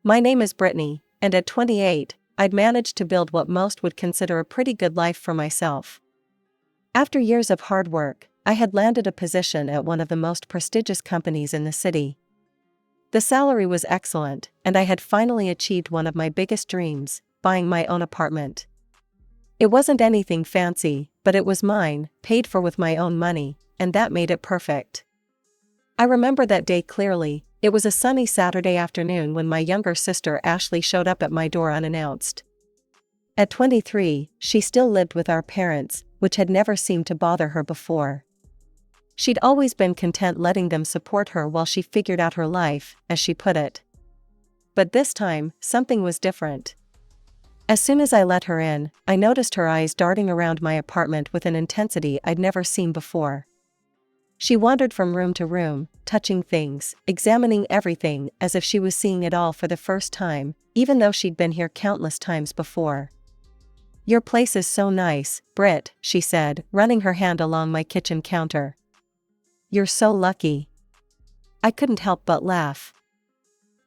My name is Brittany, and at 28, I'd managed to build what most would consider a pretty good life for myself. After years of hard work, I had landed a position at one of the most prestigious companies in the city. The salary was excellent, and I had finally achieved one of my biggest dreams, buying my own apartment. It wasn't anything fancy, but it was mine, paid for with my own money, and that made it perfect. I remember that day clearly. It was a sunny Saturday afternoon when my younger sister Ashley showed up at my door unannounced. At 23, she still lived with our parents, which had never seemed to bother her before. She'd always been content letting them support her while she figured out her life, as she put it. But this time, something was different. As soon as I let her in, I noticed her eyes darting around my apartment with an intensity I'd never seen before. She wandered from room to room, touching things, examining everything as if she was seeing it all for the first time, even though she'd been here countless times before. "Your place is so nice, Britt," she said, running her hand along my kitchen counter. "You're so lucky." I couldn't help but laugh.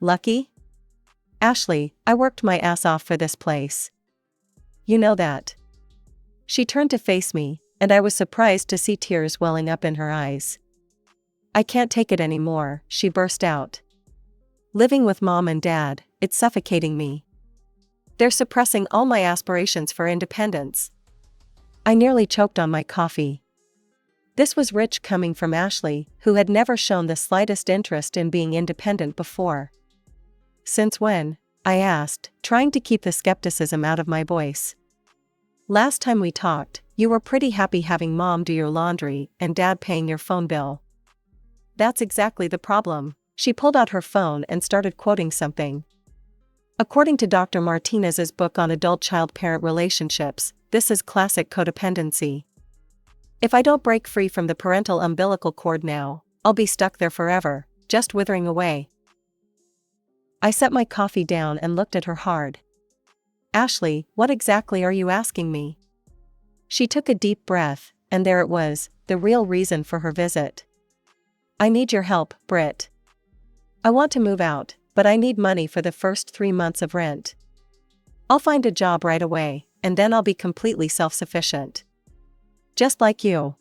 "Lucky? Ashley, I worked my ass off for this place. You know that." She turned to face me, and I was surprised to see tears welling up in her eyes. "I can't take it anymore," she burst out. "Living with Mom and Dad, it's suffocating me. They're suppressing all my aspirations for independence." I nearly choked on my coffee. This was rich coming from Ashley, who had never shown the slightest interest in being independent before. "Since when?" I asked, trying to keep the skepticism out of my voice. "Last time we talked, you were pretty happy having Mom do your laundry and Dad paying your phone bill." "That's exactly the problem." She pulled out her phone and started quoting something. "According to Dr. Martinez's book on adult-child-parent relationships, this is classic codependency. If I don't break free from the parental umbilical cord now, I'll be stuck there forever, just withering away." I set my coffee down and looked at her hard. "Ashley, what exactly are you asking me?" She took a deep breath, and there it was, the real reason for her visit. "I need your help, Britt. I want to move out, but I need money for the first 3 months of rent. I'll find a job right away, and then I'll be completely self-sufficient. Just like you."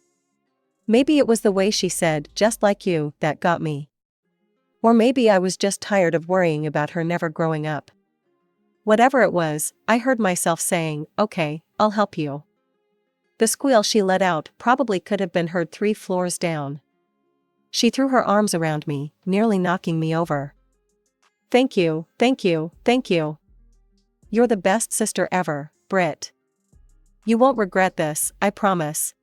Maybe it was the way she said, "just like you," that got me. Or maybe I was just tired of worrying about her never growing up. Whatever it was, I heard myself saying, "Okay, I'll help you." The squeal she let out probably could have been heard 3 floors down. She threw her arms around me, nearly knocking me over. "Thank you, thank you, thank you. You're the best sister ever, Britt. You won't regret this, I promise."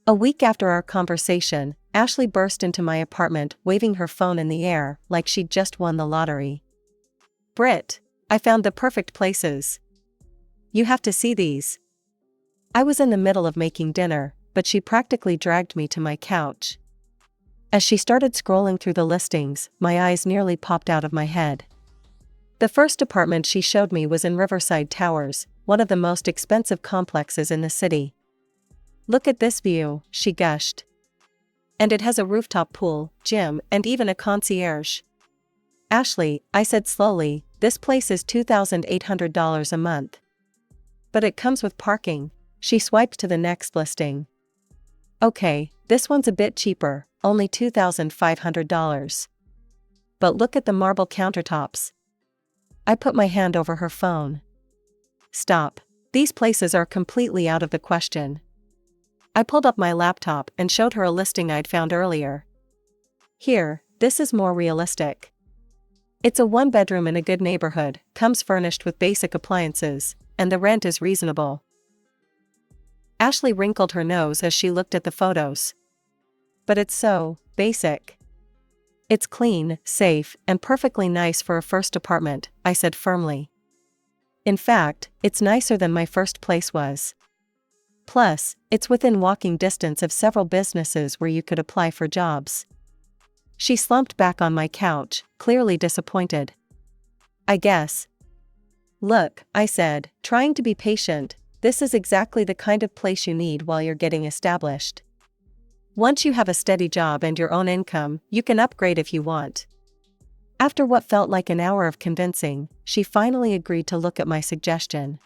A week after our conversation, Ashley burst into my apartment waving her phone in the air like she'd just won the lottery. "Britt, I found the perfect places. You have to see these." I was in the middle of making dinner, but she practically dragged me to my couch. As she started scrolling through the listings, my eyes nearly popped out of my head. The first apartment she showed me was in Riverside Towers, one of the most expensive complexes in the city. "Look at this view," she gushed. "And it has a rooftop pool, gym, and even a concierge." "Ashley," I said slowly, "this place is $2,800 a month. But it comes with parking." She swiped to the next listing. "Okay, this one's a bit cheaper, only $2,500. But look at the marble countertops." I put my hand over her phone. "Stop. These places are completely out of the question." I pulled up my laptop and showed her a listing I'd found earlier. "Here, this is more realistic. It's a 1-bedroom in a good neighborhood, comes furnished with basic appliances, and the rent is reasonable." Ashley wrinkled her nose as she looked at the photos. "But it's so basic." "It's clean, safe, and perfectly nice for a first apartment," I said firmly. "In fact, it's nicer than my first place was. Plus, it's within walking distance of several businesses where you could apply for jobs." She slumped back on my couch, clearly disappointed. "I guess." "Look," I said, trying to be patient, "this is exactly the kind of place you need while you're getting established. Once you have a steady job and your own income, you can upgrade if you want. After what felt like an hour of convincing, she finally agreed to look at my suggestion.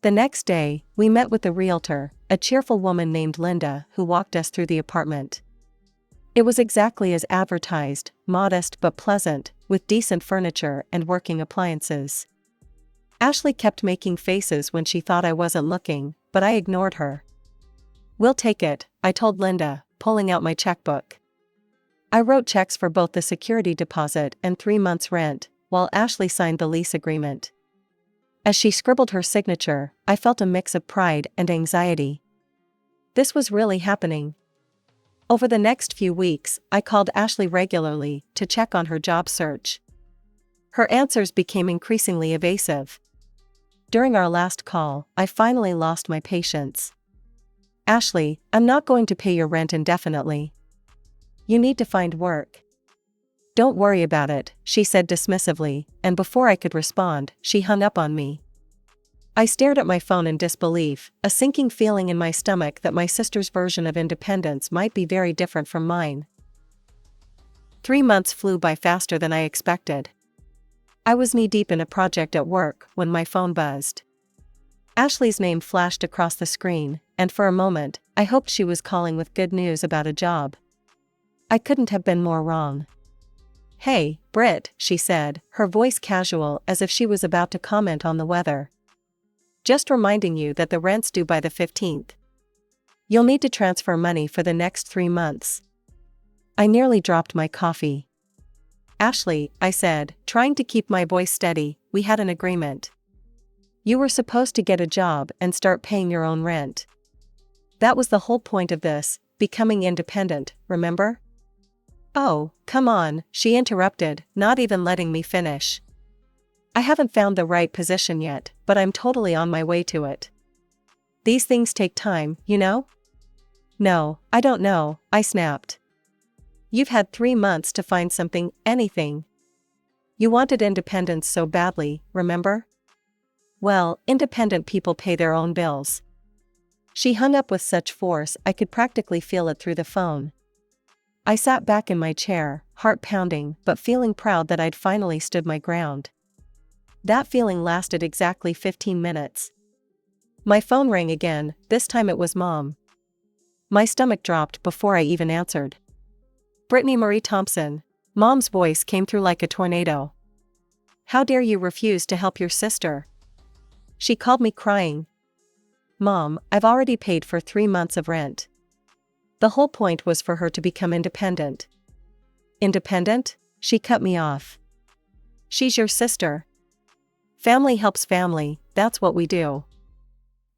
The next day, we met with the realtor, a cheerful woman named Linda, who walked us through the apartment. It was exactly as advertised, modest but pleasant, with decent furniture and working appliances. Ashley kept making faces when she thought I wasn't looking, but I ignored her. "We'll take it," I told Linda, pulling out my checkbook. I wrote checks for both the security deposit and 3 months' rent, while Ashley signed the lease agreement. As she scribbled her signature, I felt a mix of pride and anxiety. This was really happening. Over the next few weeks, I called Ashley regularly to check on her job search. Her answers became increasingly evasive. During our last call, I finally lost my patience. "Ashley, I'm not going to pay your rent indefinitely. You need to find work." "Don't worry about it," she said dismissively, and before I could respond, she hung up on me. I stared at my phone in disbelief, a sinking feeling in my stomach that my sister's version of independence might be very different from mine. 3 months flew by faster than I expected. I was knee-deep in a project at work when my phone buzzed. Ashley's name flashed across the screen, and for a moment, I hoped she was calling with good news about a job. I couldn't have been more wrong. "Hey, Britt," she said, her voice casual as if she was about to comment on the weather. "Just reminding you that the rent's due by the 15th. You'll need to transfer money for the next 3 months." I nearly dropped my coffee. "Ashley," I said, trying to keep my voice steady, "we had an agreement. You were supposed to get a job and start paying your own rent. That was the whole point of this, becoming independent, remember?" "Oh, come on," she interrupted, not even letting me finish. "I haven't found the right position yet, but I'm totally on my way to it. These things take time, you know?" "No, I don't know," I snapped. "You've had 3 months to find something, anything. You wanted independence so badly, remember? Well, independent people pay their own bills." She hung up with such force I could practically feel it through the phone. I sat back in my chair, heart pounding but feeling proud that I'd finally stood my ground. That feeling lasted exactly 15 minutes. My phone rang again, this time it was Mom. My stomach dropped before I even answered. "Brittany Marie Thompson." Mom's voice came through like a tornado. "How dare you refuse to help your sister?" She called me crying. "Mom, I've already paid for 3 months of rent. The whole point was for her to become independent." "Independent?" She cut me off. "She's your sister. Family helps family, that's what we do.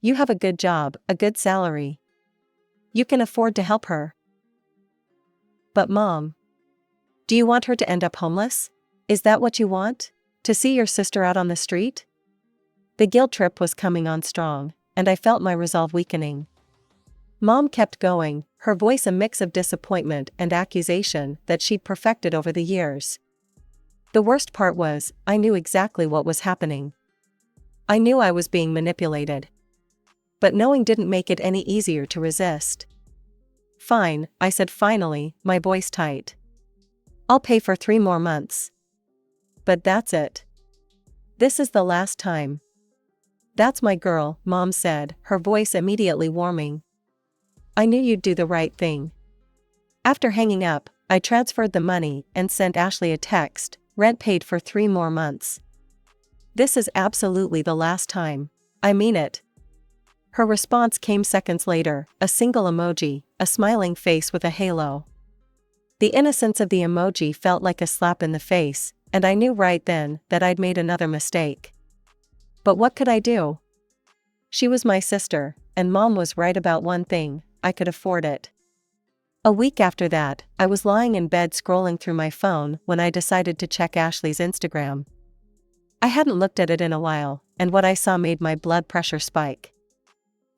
You have a good job, a good salary. You can afford to help her." "But Mom, do you want her to end up homeless? Is that what you want? To see your sister out on the street?" The guilt trip was coming on strong, and I felt my resolve weakening. Mom kept going, her voice a mix of disappointment and accusation that she'd perfected over the years. The worst part was, I knew exactly what was happening. I knew I was being manipulated. But knowing didn't make it any easier to resist. "Fine," I said finally, my voice tight. "I'll pay for 3 more months. But that's it. This is the last time." "That's my girl," Mom said, her voice immediately warming. "I knew you'd do the right thing." After hanging up, I transferred the money and sent Ashley a text, "Rent paid for 3 more months. This is absolutely the last time. I mean it." Her response came seconds later, a single emoji, a smiling face with a halo. The innocence of the emoji felt like a slap in the face, and I knew right then that I'd made another mistake. But what could I do? She was my sister, and Mom was right about one thing: I could afford it. A week after that, I was lying in bed scrolling through my phone when I decided to check Ashley's Instagram. I hadn't looked at it in a while, and what I saw made my blood pressure spike.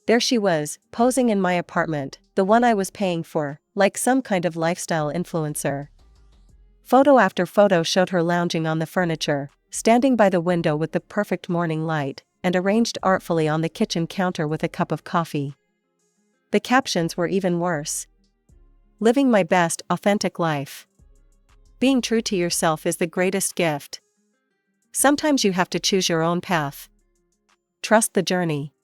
There she was, posing in my apartment, the one I was paying for, like some kind of lifestyle influencer. Photo after photo showed her lounging on the furniture, standing by the window with the perfect morning light, and arranged artfully on the kitchen counter with a cup of coffee. The captions were even worse. "Living my best, authentic life." Being true to yourself is the greatest gift. Sometimes you have to choose your own path. Trust the journey.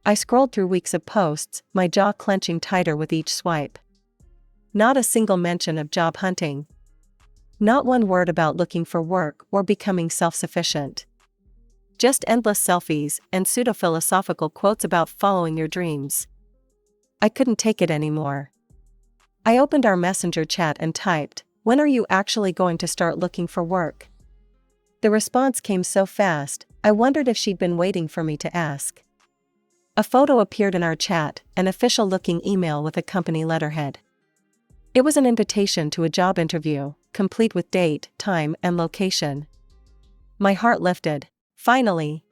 I scrolled through weeks of posts, my jaw clenching tighter with each swipe. Not a single mention of job hunting. Not one word about looking for work or becoming self-sufficient. Just endless selfies and pseudo-philosophical quotes about following your dreams. I couldn't take it anymore. I opened our messenger chat and typed, "When are you actually going to start looking for work?" The response came so fast, I wondered if she'd been waiting for me to ask. A photo appeared in our chat, an official-looking email with a company letterhead. It was an invitation to a job interview, complete with date, time, and location. My heart lifted. Finally.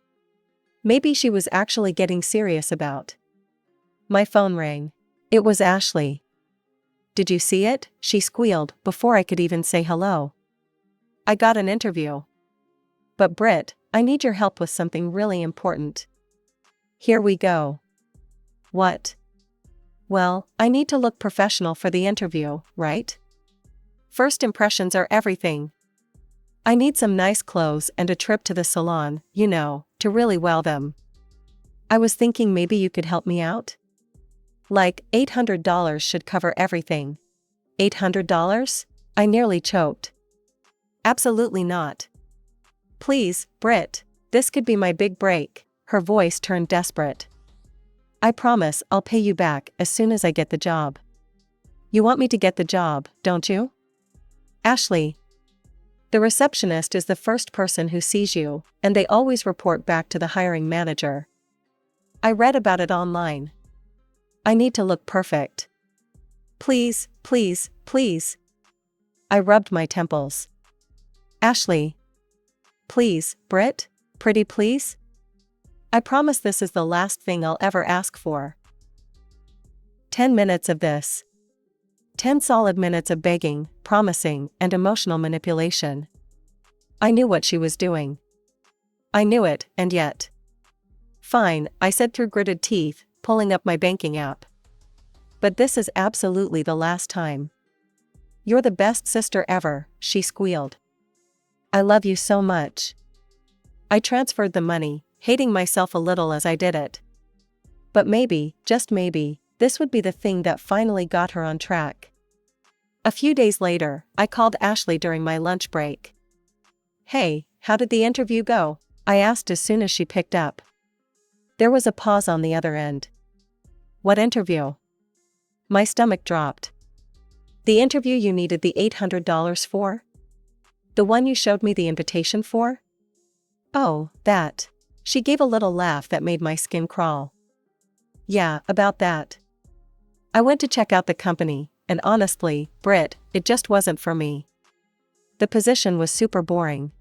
Maybe she was actually getting serious about. My phone rang. It was Ashley. "Did you see it?" she squealed before I could even say hello. "I got an interview. But Britt, I need your help with something really important." "Here we go." "What?" "Well, I need to look professional for the interview, right? First impressions are everything. I need some nice clothes and a trip to the salon, to really wow them. I was thinking maybe you could help me out? Like, $800 should cover everything." $800? I nearly choked. "Absolutely not. Please, Britt, this could be my big break." Her voice turned desperate. "I promise I'll pay you back as soon as I get the job." "You want me to get the job, don't you?" "Ashley. The receptionist is the first person who sees you, and they always report back to the hiring manager. I read about it online. I need to look perfect. Please, please, please." I rubbed my temples. "Ashley. Please, Britt, pretty please? I promise this is the last thing I'll ever ask for." 10 minutes of this. 10 solid minutes of begging, promising, and emotional manipulation. I knew what she was doing. I knew it, and yet. "Fine," I said through gritted teeth, pulling up my banking app. "But this is absolutely the last time." "You're the best sister ever," she squealed. "I love you so much." I transferred the money, hating myself a little as I did it. But maybe, just maybe, this would be the thing that finally got her on track. A few days later, I called Ashley during my lunch break. "Hey, how did the interview go?" I asked as soon as she picked up. There was a pause on the other end. "What interview?" My stomach dropped. "The interview you needed the $800 for? The one you showed me the invitation for?" "Oh, that." She gave a little laugh that made my skin crawl. "Yeah, about that. I went to check out the company, and honestly, Britt, it just wasn't for me. The position was super boring.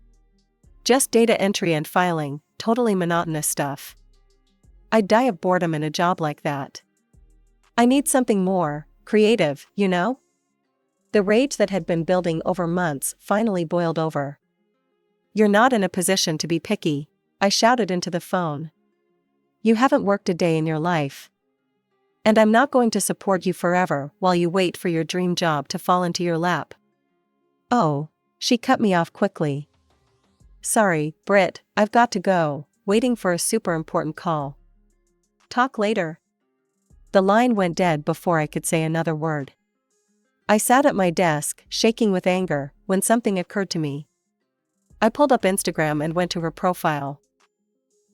Just data entry and filing, totally monotonous stuff. I'd die of boredom in a job like that. I need something more creative, The rage that had been building over months finally boiled over. "You're not in a position to be picky," I shouted into the phone. "You haven't worked a day in your life. And I'm not going to support you forever while you wait for your dream job to fall into your lap." "Oh," she cut me off quickly. "Sorry, Britt, I've got to go, waiting for a super important call. Talk later." The line went dead before I could say another word. I sat at my desk, shaking with anger, when something occurred to me. I pulled up Instagram and went to her profile.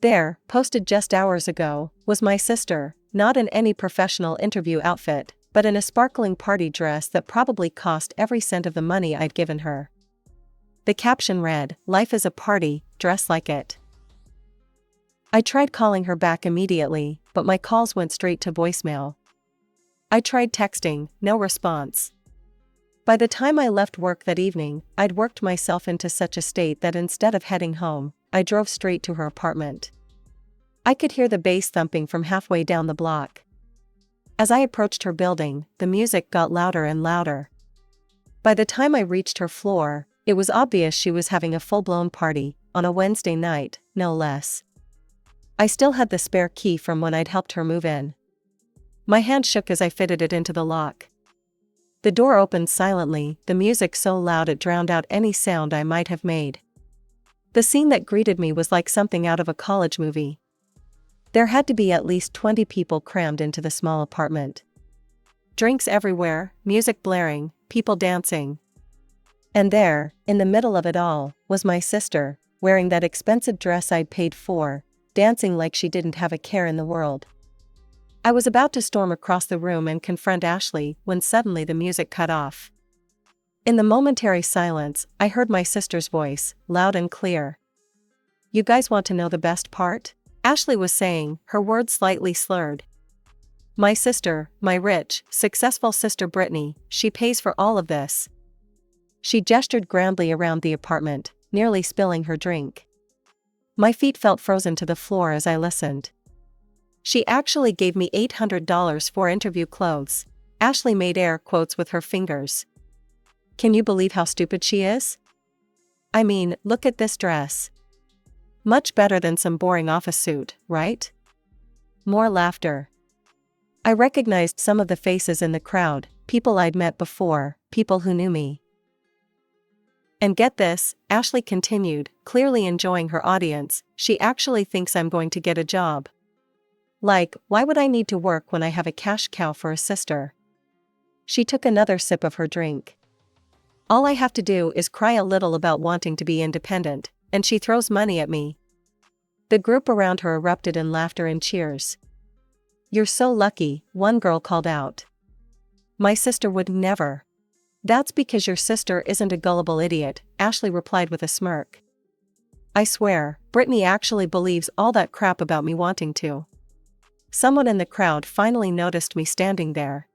There, posted just hours ago, was my sister, not in any professional interview outfit, but in a sparkling party dress that probably cost every cent of the money I'd given her. The caption read, "Life is a party, dress like it." I tried calling her back immediately, but my calls went straight to voicemail. I tried texting, no response. By the time I left work that evening, I'd worked myself into such a state that instead of heading home, I drove straight to her apartment. I could hear the bass thumping from halfway down the block. As I approached her building, the music got louder and louder. By the time I reached her floor, it was obvious she was having a full-blown party, on a Wednesday night, no less. I still had the spare key from when I'd helped her move in. My hand shook as I fitted it into the lock. The door opened silently, the music so loud it drowned out any sound I might have made. The scene that greeted me was like something out of a college movie. There had to be at least 20 people crammed into the small apartment. Drinks everywhere, music blaring, people dancing. And there, in the middle of it all, was my sister, wearing that expensive dress I'd paid for, dancing like she didn't have a care in the world. I was about to storm across the room and confront Ashley when suddenly the music cut off. In the momentary silence, I heard my sister's voice, loud and clear. "You guys want to know the best part?" Ashley was saying, her words slightly slurred. "My sister, my rich, successful sister Brittany, she pays for all of this." She gestured grandly around the apartment, nearly spilling her drink. My feet felt frozen to the floor as I listened. "She actually gave me $800 for interview clothes." Ashley made air quotes with her fingers. "Can you believe how stupid she is? I mean, look at this dress. Much better than some boring office suit, right?" More laughter. I recognized some of the faces in the crowd, people I'd met before, people who knew me. "And get this," Ashley continued, clearly enjoying her audience, "she actually thinks I'm going to get a job. Like, why would I need to work when I have a cash cow for a sister?" She took another sip of her drink. "All I have to do is cry a little about wanting to be independent, and she throws money at me." The group around her erupted in laughter and cheers. "You're so lucky," one girl called out. "My sister would never." "That's because your sister isn't a gullible idiot," Ashley replied with a smirk. "I swear, Brittany actually believes all that crap about me wanting to." Someone in the crowd finally noticed me standing there.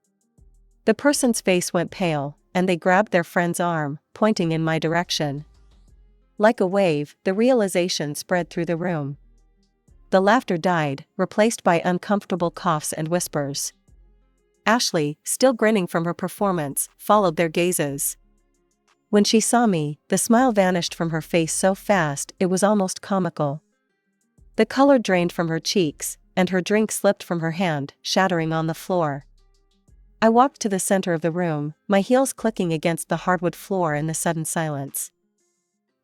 The person's face went pale, and they grabbed their friend's arm, pointing in my direction. Like a wave, the realization spread through the room. The laughter died, replaced by uncomfortable coughs and whispers. Ashley, still grinning from her performance, followed their gazes. When she saw me, the smile vanished from her face so fast it was almost comical. The color drained from her cheeks, and her drink slipped from her hand, shattering on the floor. I walked to the center of the room, my heels clicking against the hardwood floor in the sudden silence.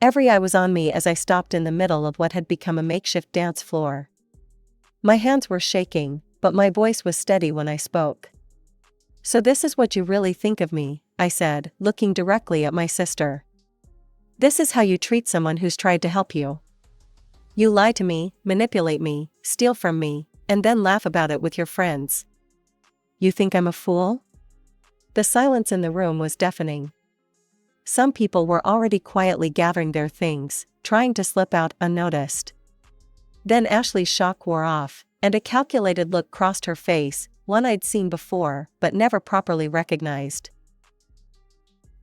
Every eye was on me as I stopped in the middle of what had become a makeshift dance floor. My hands were shaking, but my voice was steady when I spoke. "So this is what you really think of me," I said, looking directly at my sister. "This is how you treat someone who's tried to help you. You lie to me, manipulate me, steal from me, and then laugh about it with your friends. You think I'm a fool?" The silence in the room was deafening. Some people were already quietly gathering their things, trying to slip out unnoticed. Then Ashley's shock wore off, and a calculated look crossed her face, one I'd seen before, but never properly recognized.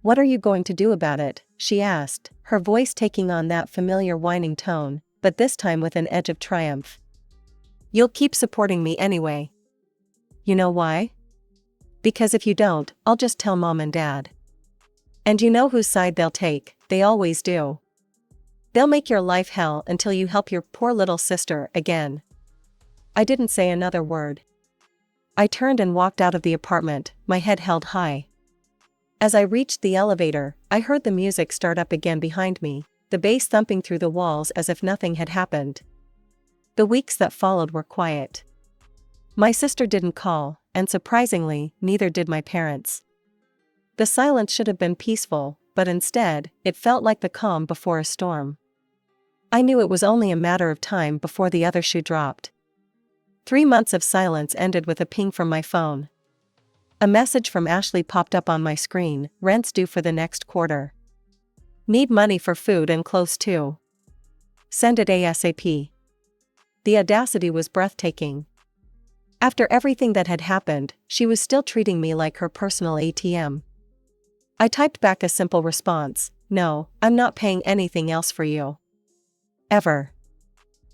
"What are you going to do about it?" she asked, her voice taking on that familiar whining tone, but this time with an edge of triumph. "You'll keep supporting me anyway." "You know why?" "Because if you don't, I'll just tell Mom and Dad. And you know whose side they'll take, they always do. They'll make your life hell until you help your poor little sister again." I didn't say another word. I turned and walked out of the apartment, my head held high. As I reached the elevator, I heard the music start up again behind me, the bass thumping through the walls as if nothing had happened. The weeks that followed were quiet. My sister didn't call, and surprisingly, neither did my parents. The silence should have been peaceful, but instead, it felt like the calm before a storm. I knew it was only a matter of time before the other shoe dropped. 3 months of silence ended with a ping from my phone. A message from Ashley popped up on my screen, "Rent's due for the next quarter. Need money for food and clothes too. Send it ASAP." The audacity was breathtaking. After everything that had happened, she was still treating me like her personal ATM. I typed back a simple response, "No, I'm not paying anything else for you. Ever."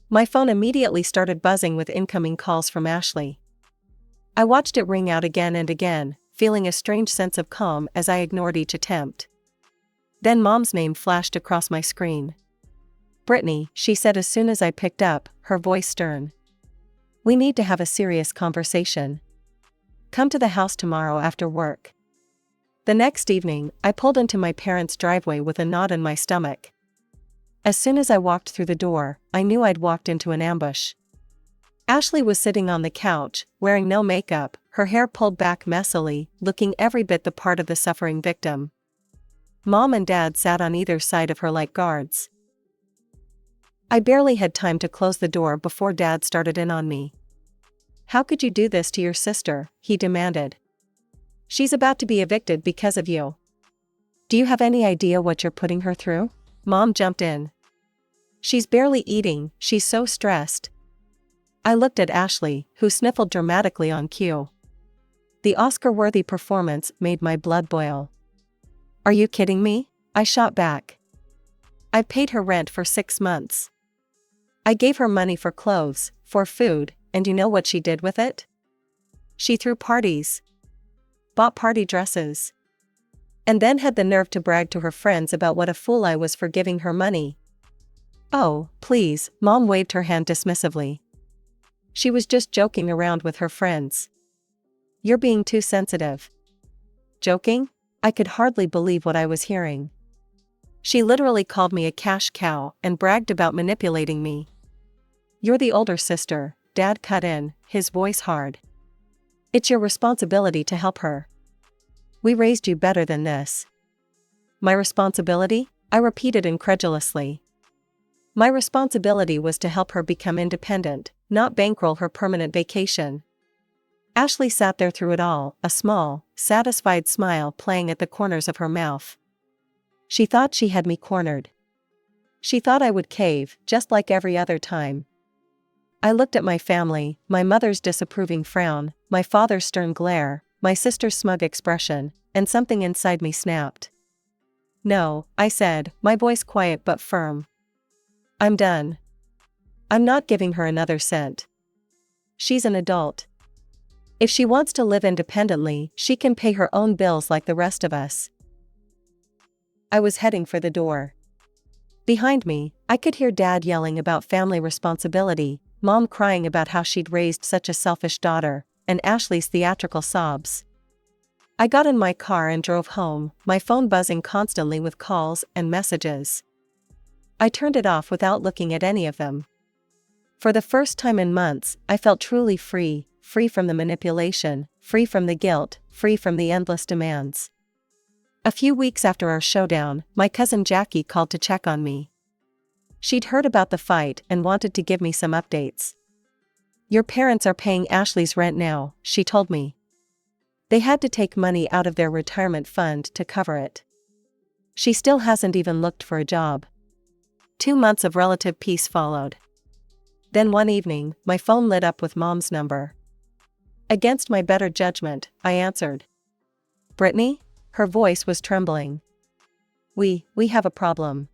My phone immediately started buzzing with incoming calls from Ashley. I watched it ring out again and again, feeling a strange sense of calm as I ignored each attempt. Then Mom's name flashed across my screen. "Brittany," she said as soon as I picked up, her voice stern. "We need to have a serious conversation. Come to the house tomorrow after work." The next evening, I pulled into my parents' driveway with a knot in my stomach. As soon as I walked through the door, I knew I'd walked into an ambush. Ashley was sitting on the couch, wearing no makeup, her hair pulled back messily, looking every bit the part of the suffering victim. Mom and Dad sat on either side of her like guards. I barely had time to close the door before Dad started in on me. "How could you do this to your sister?" he demanded. "She's about to be evicted because of you. Do you have any idea what you're putting her through?" Mom jumped in. "She's barely eating, she's so stressed." I looked at Ashley, who sniffled dramatically on cue. The Oscar-worthy performance made my blood boil. "Are you kidding me?" I shot back. "I've paid her rent for 6 months. I gave her money for clothes, for food, and you know what she did with it? She threw parties. Bought party dresses. And then had the nerve to brag to her friends about what a fool I was for giving her money." "Oh, please," Mom waved her hand dismissively. "She was just joking around with her friends. You're being too sensitive." Joking? I could hardly believe what I was hearing. She literally called me a cash cow and bragged about manipulating me. "You're the older sister," Dad cut in, his voice hard. "It's your responsibility to help her. We raised you better than this." "My responsibility?" I repeated incredulously. My responsibility was to help her become independent, not bankroll her permanent vacation. Ashley sat there through it all, a small, satisfied smile playing at the corners of her mouth. She thought she had me cornered. She thought I would cave, just like every other time. I looked at my family, my mother's disapproving frown, my father's stern glare, my sister's smug expression, and something inside me snapped. "No," I said, my voice quiet but firm. "I'm done. I'm not giving her another cent. She's an adult. If she wants to live independently, she can pay her own bills like the rest of us." I was heading for the door. Behind me, I could hear Dad yelling about family responsibility, Mom crying about how she'd raised such a selfish daughter, and Ashley's theatrical sobs. I got in my car and drove home, my phone buzzing constantly with calls and messages. I turned it off without looking at any of them. For the first time in months, I felt truly free from the manipulation, free from the guilt, free from the endless demands. A few weeks after our showdown, my cousin Jackie called to check on me. She'd heard about the fight and wanted to give me some updates. "Your parents are paying Ashley's rent now," she told me. "They had to take money out of their retirement fund to cover it. She still hasn't even looked for a job." 2 months of relative peace followed. Then one evening, my phone lit up with Mom's number. Against my better judgment, I answered. "Brittany?" Her voice was trembling. We have a problem."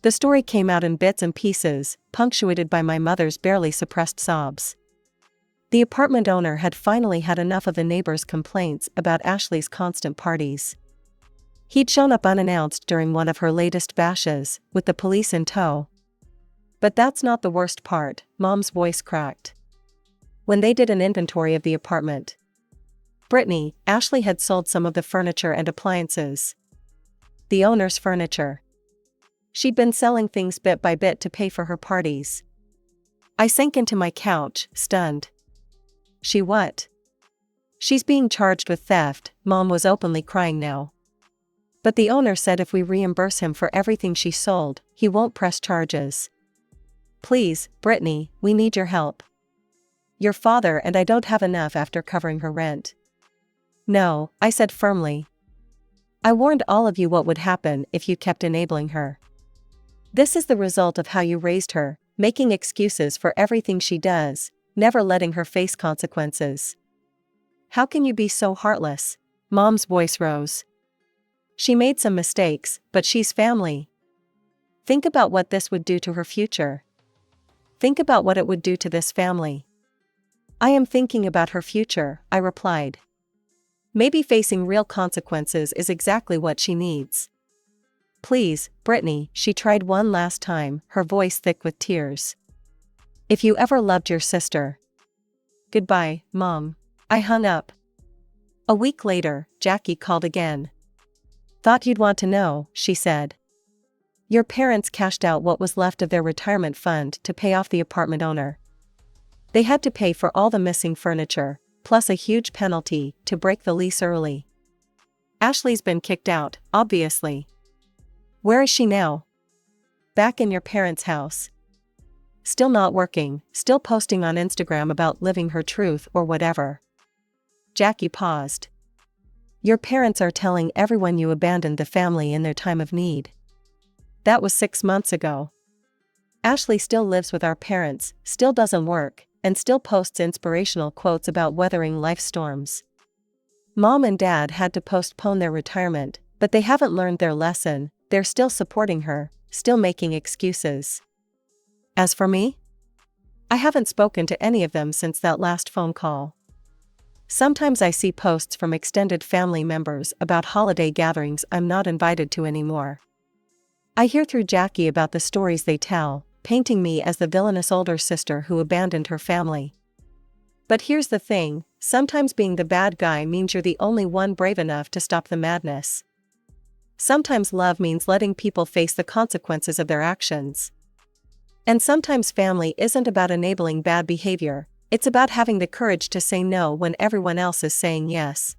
The story came out in bits and pieces, punctuated by my mother's barely suppressed sobs. The apartment owner had finally had enough of the neighbors' complaints about Ashley's constant parties. He'd shown up unannounced during one of her latest bashes, with the police in tow. "But that's not the worst part," Mom's voice cracked. "When they did an inventory of the apartment, Brittany, Ashley had sold some of the furniture and appliances. The owner's furniture. She'd been selling things bit by bit to pay for her parties." I sank into my couch, stunned. "She what?" "She's being charged with theft," Mom was openly crying now. "But the owner said if we reimburse him for everything she sold, he won't press charges. Please, Brittany, we need your help. Your father and I don't have enough after covering her rent." "No," I said firmly. "I warned all of you what would happen if you kept enabling her. This is the result of how you raised her, making excuses for everything she does, never letting her face consequences. How can you be so heartless?" Mom's voice rose. "She made some mistakes, but she's family. Think about what this would do to her future. Think about what it would do to this family." "I am thinking about her future," I replied. "Maybe facing real consequences is exactly what she needs. Please, Brittany," she tried one last time, her voice thick with tears. "If you ever loved your sister." "Goodbye, Mom." I hung up. A week later, Jackie called again. "Thought you'd want to know," she said. "Your parents cashed out what was left of their retirement fund to pay off the apartment owner. They had to pay for all the missing furniture, plus a huge penalty to break the lease early. Ashley's been kicked out, obviously." "Where is she now?" "Back in your parents' house. Still not working, still posting on Instagram about living her truth or whatever." Jackie paused. "Your parents are telling everyone you abandoned the family in their time of need." "That was 6 months ago. Ashley still lives with our parents, still doesn't work, and still posts inspirational quotes about weathering life storms. Mom and Dad had to postpone their retirement, but they haven't learned their lesson. They're still supporting her, still making excuses. As for me, I haven't spoken to any of them since that last phone call. Sometimes I see posts from extended family members about holiday gatherings I'm not invited to anymore. I hear through Jackie about the stories they tell, painting me as the villainous older sister who abandoned her family. But here's the thing, sometimes being the bad guy means you're the only one brave enough to stop the madness. Sometimes love means letting people face the consequences of their actions. And sometimes family isn't about enabling bad behavior, it's about having the courage to say no when everyone else is saying yes."